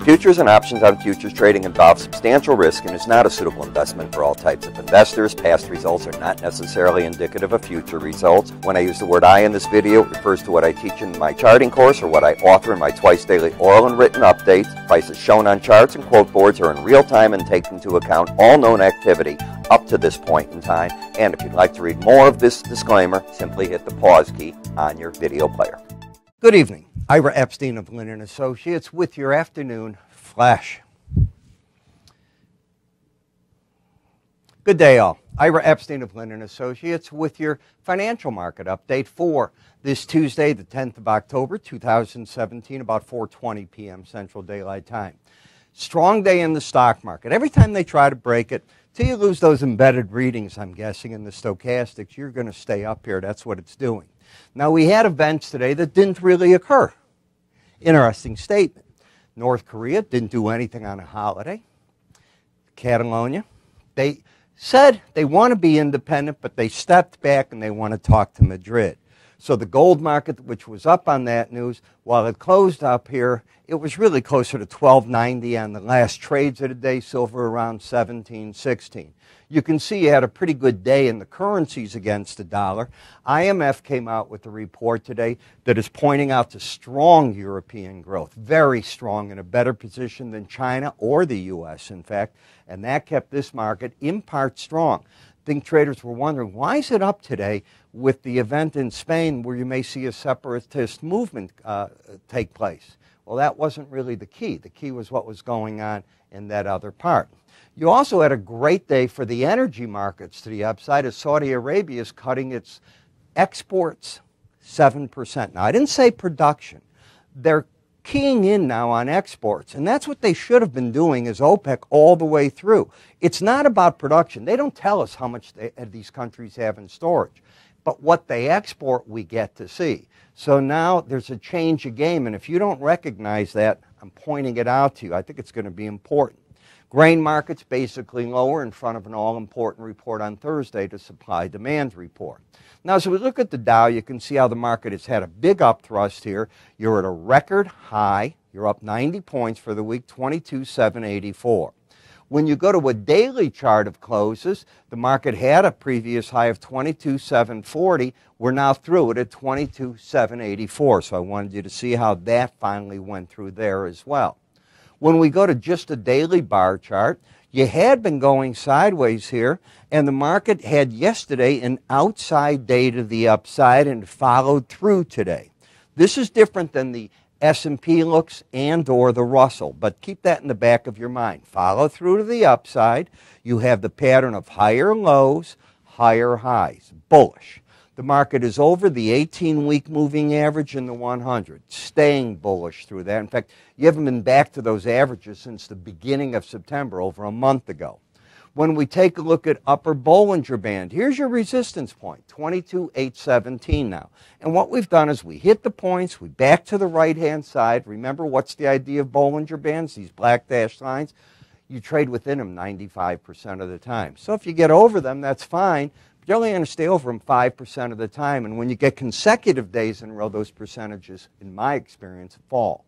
Futures and options on futures trading involve substantial risk and is not a suitable investment for all types of investors. Past results are not necessarily indicative of future results. When I use the word I in this video, it refers to what I teach in my charting course or what I author in my twice daily oral and written updates. Prices shown on charts and quote boards are in real time and take into account all known activity up to this point in time. And if you'd like to read more of this disclaimer, simply hit the pause key on your video player. Good evening. Ira Epstein of Linn & Associates with your afternoon flash. Good day, all. Ira Epstein of Linn & Associates with your financial market update for this Tuesday, the 10th of October, 2017, about 4:20 p.m. Central Daylight Time. Strong day in the stock market. Every time they try to break it, till you lose those embedded readings, I'm guessing, in the stochastics, you're going to stay up here. That's what it's doing. Now, we had events today that didn't really occur. Interesting statement. North Korea didn't do anything on a holiday. Catalonia, they said they want to be independent, but they stepped back and they want to talk to Madrid. So the gold market, which was up on that news, while it closed up here, it was really closer to 1290 on the last trades of the day, silver around 1716. You can see you had a pretty good day in the currencies against the dollar. IMF came out with a report today that is pointing out to strong European growth, very strong, in a better position than China or the U.S., in fact, and that kept this market in part strong. I think traders were wondering, why is it up today with the event in Spain where you may see a separatist movement take place? Well, that wasn't really the key. The key was what was going on in that other part. You also had a great day for the energy markets to the upside as Saudi Arabia is cutting its exports 7%. Now, I didn't say production. They're keying in now on exports, and that's what they should have been doing as OPEC all the way through. It's not about production. They don't tell us how much these countries have in storage, but what they export we get to see. So now there's a change of game, and if you don't recognize that, I'm pointing it out to you. I think it's going to be important. Grain markets basically lower in front of an all-important report on Thursday, the supply-demand report. Now, as we look at the Dow, you can see how the market has had a big upthrust here. You're at a record high. You're up 90 points for the week, 22,784. When you go to a daily chart of closes, the market had a previous high of 22,740. We're now through it at 22,784. So I wanted you to see how that finally went through there as well. When we go to just a daily bar chart, you had been going sideways here, and the market had yesterday an outside day to the upside and followed through today. This is different than the S&P looks and or the Russell, but keep that in the back of your mind. Follow through to the upside. You have the pattern of higher lows, higher highs, bullish. The market is over the 18-week moving average in the 100, staying bullish through that. In fact, you haven't been back to those averages since the beginning of September, over a month ago. When we take a look at upper Bollinger Band, here's your resistance point, 22,817 now. And what we've done is we hit the points, we back to the right-hand side. Remember, what's the idea of Bollinger Bands, these black dashed lines? You trade within them 95% of the time. So if you get over them, that's fine. You're only going to stay over them 5% of the time, and when you get consecutive days in a row, those percentages, in my experience, fall.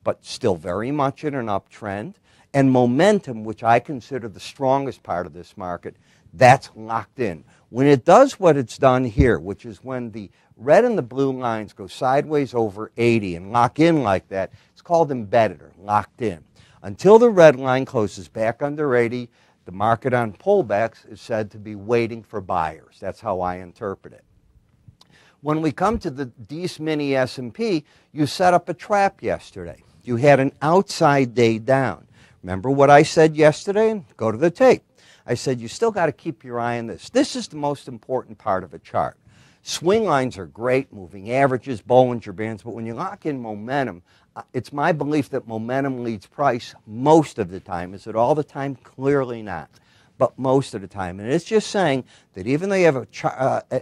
But still very much in an uptrend, and momentum, which I consider the strongest part of this market, that's locked in. When it does what it's done here, which is when the red and the blue lines go sideways over 80 and lock in like that, it's called embedded or locked in. Until the red line closes back under 80, the market on pullbacks is said to be waiting for buyers. That's how I interpret it. When we come to the D's Mini S&P, you set up a trap yesterday. You had an outside day down. Remember what I said yesterday? Go to the tape. I said you still got to keep your eye on this. This is the most important part of a chart. Swing lines are great, moving averages, Bollinger Bands, but when you lock in momentum, it's my belief that momentum leads price most of the time. Is it all the time? Clearly not, but most of the time. And it's just saying that even though you have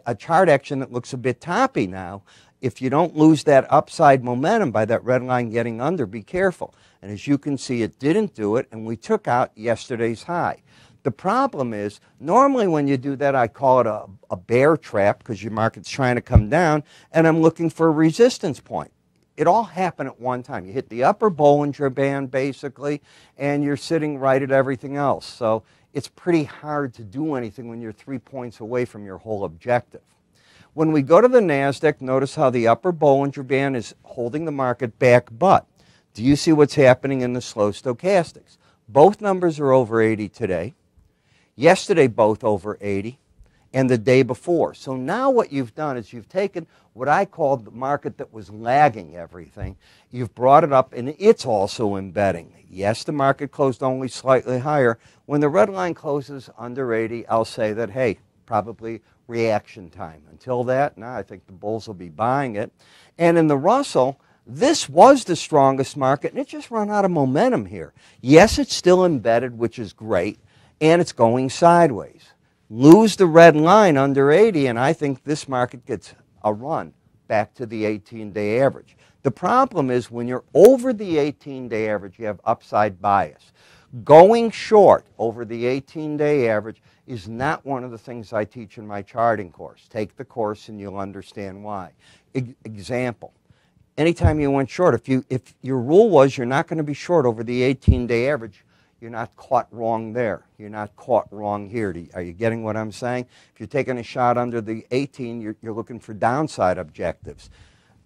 a chart action that looks a bit toppy now, if you don't lose that upside momentum by that red line getting under, be careful. And as you can see, it didn't do it, and we took out yesterday's high. The problem is, normally when you do that, I call it a bear trap because your market's trying to come down, and I'm looking for a resistance point. it all happened at one time. You hit the upper Bollinger Band, basically, and you're sitting right at everything else. So it's pretty hard to do anything when you're 3 points away from your whole objective. When we go to the NASDAQ, notice how the upper Bollinger Band is holding the market back, but do you see what's happening in the slow stochastics? Both numbers are over 80 today. Yesterday, both over 80, and the day before. So now what you've done is you've taken what I called the market that was lagging everything. You've brought it up, and it's also embedding. Yes, the market closed only slightly higher. When the red line closes under 80, I'll say that, hey, probably reaction time. Until that, I think the bulls will be buying it. And in the Russell, this was the strongest market, and it just run out of momentum here. Yes, it's still embedded, which is great, and it's going sideways. Lose the red line under 80, and I think this market gets a run back to the 18-day average. The problem is when you're over the 18-day average, you have upside bias. Going short over the 18-day average is not one of the things I teach in my charting course. Take the course and you'll understand why. Example, anytime you went short, if your rule was you're not going to be short over the 18-day average, you're not caught wrong there. You're not caught wrong here. Are you getting what I'm saying? If you're taking a shot under the 18, you're looking for downside objectives.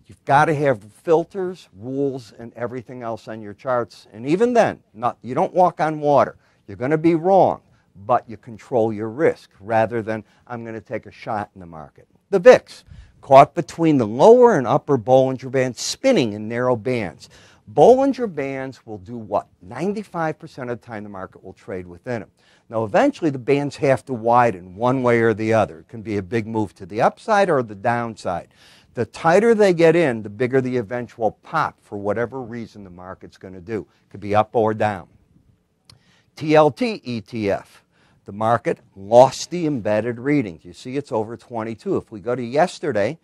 You've got to have filters, rules, and everything else on your charts. And even then, you don't walk on water. You're going to be wrong, but you control your risk rather than I'm going to take a shot in the market. The VIX, caught between the lower and upper Bollinger Bands, spinning in narrow bands. Bollinger Bands will do what? 95% of the time the market will trade within them. Now eventually the bands have to widen one way or the other. It can be a big move to the upside or the downside. The tighter they get in, the bigger the eventual pop for whatever reason the market's going to do. It could be up or down. TLT ETF. The market lost the embedded readings. You see it's over 22. If we go to yesterday,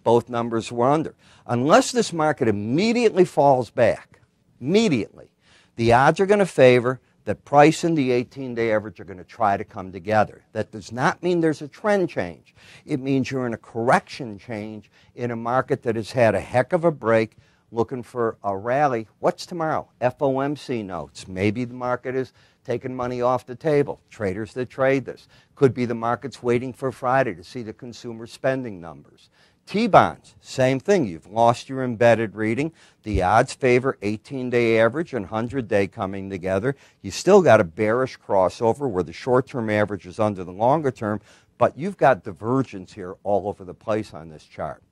both numbers were under. Unless this market immediately falls back, the odds are going to favor that price and the 18-day average are going to try to come together. That does not mean there's a trend change. It means you're in a correction change in a market that has had a heck of a break, looking for a rally. What's tomorrow? FOMC notes. Maybe the market is taking money off the table. Traders that trade this. Could be the market's waiting for Friday to see the consumer spending numbers. T-bonds, same thing. You've lost your embedded reading. The odds favor 18-day average and 100-day coming together. You still got a bearish crossover where the short-term average is under the longer term, but you've got divergence here all over the place on this chart.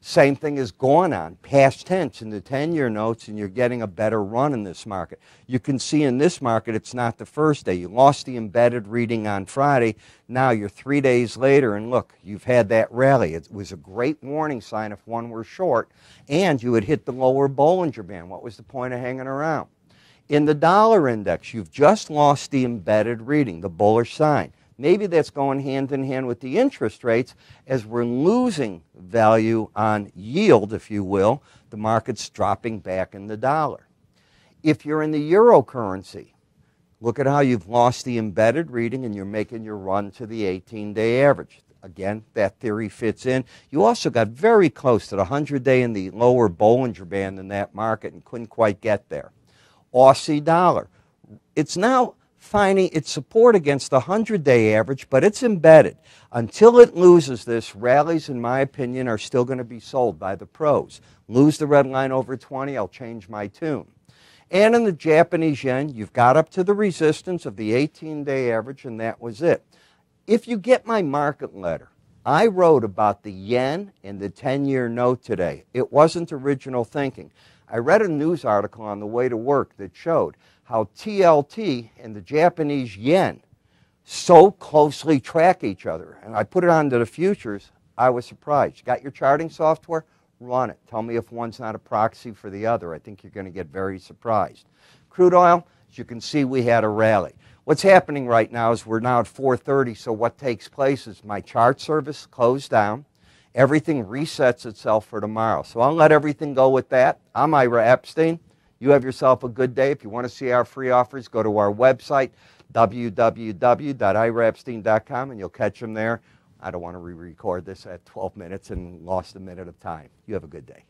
Same thing is going on, past tense in the 10-year notes, and you're getting a better run in this market. You can see in this market it's not the first day. You lost the embedded reading on Friday. Now you're 3 days later, and look, you've had that rally. It was a great warning sign if one were short, and you had hit the lower Bollinger Band. What was the point of hanging around? In the dollar index, you've just lost the embedded reading, the bullish sign. Maybe that's going hand in hand with the interest rates as we're losing value on yield, if you will. The market's dropping back in the dollar. If you're in the euro currency, look at how you've lost the embedded reading and you're making your run to the 18-day average. Again, that theory fits in. You also got very close to the 100-day in the lower Bollinger Band in that market and couldn't quite get there. Aussie dollar. It's now finding its support against the 100-day average, but it's embedded. Until it loses this, rallies, in my opinion, are still going to be sold by the pros. Lose the red line over 20, I'll change my tune. And in the Japanese yen, you've got up to the resistance of the 18-day average, and that was it. If you get my market letter, I wrote about the yen and the 10-year note today. It wasn't original thinking. I read a news article on the way to work that showed how TLT and the Japanese yen so closely track each other. And I put it onto the futures. I was surprised. You got your charting software? Run it. Tell me if one's not a proxy for the other. I think you're going to get very surprised. Crude oil, as you can see, we had a rally. What's happening right now is we're now at 4:30, so what takes place is my chart service closed down. Everything resets itself for tomorrow. So I'll let everything go with that. I'm Ira Epstein. You have yourself a good day. If you want to see our free offers, go to our website, www.iraepstein.com, and you'll catch them there. I don't want to re-record this at 12 minutes and lost a minute of time. You have a good day.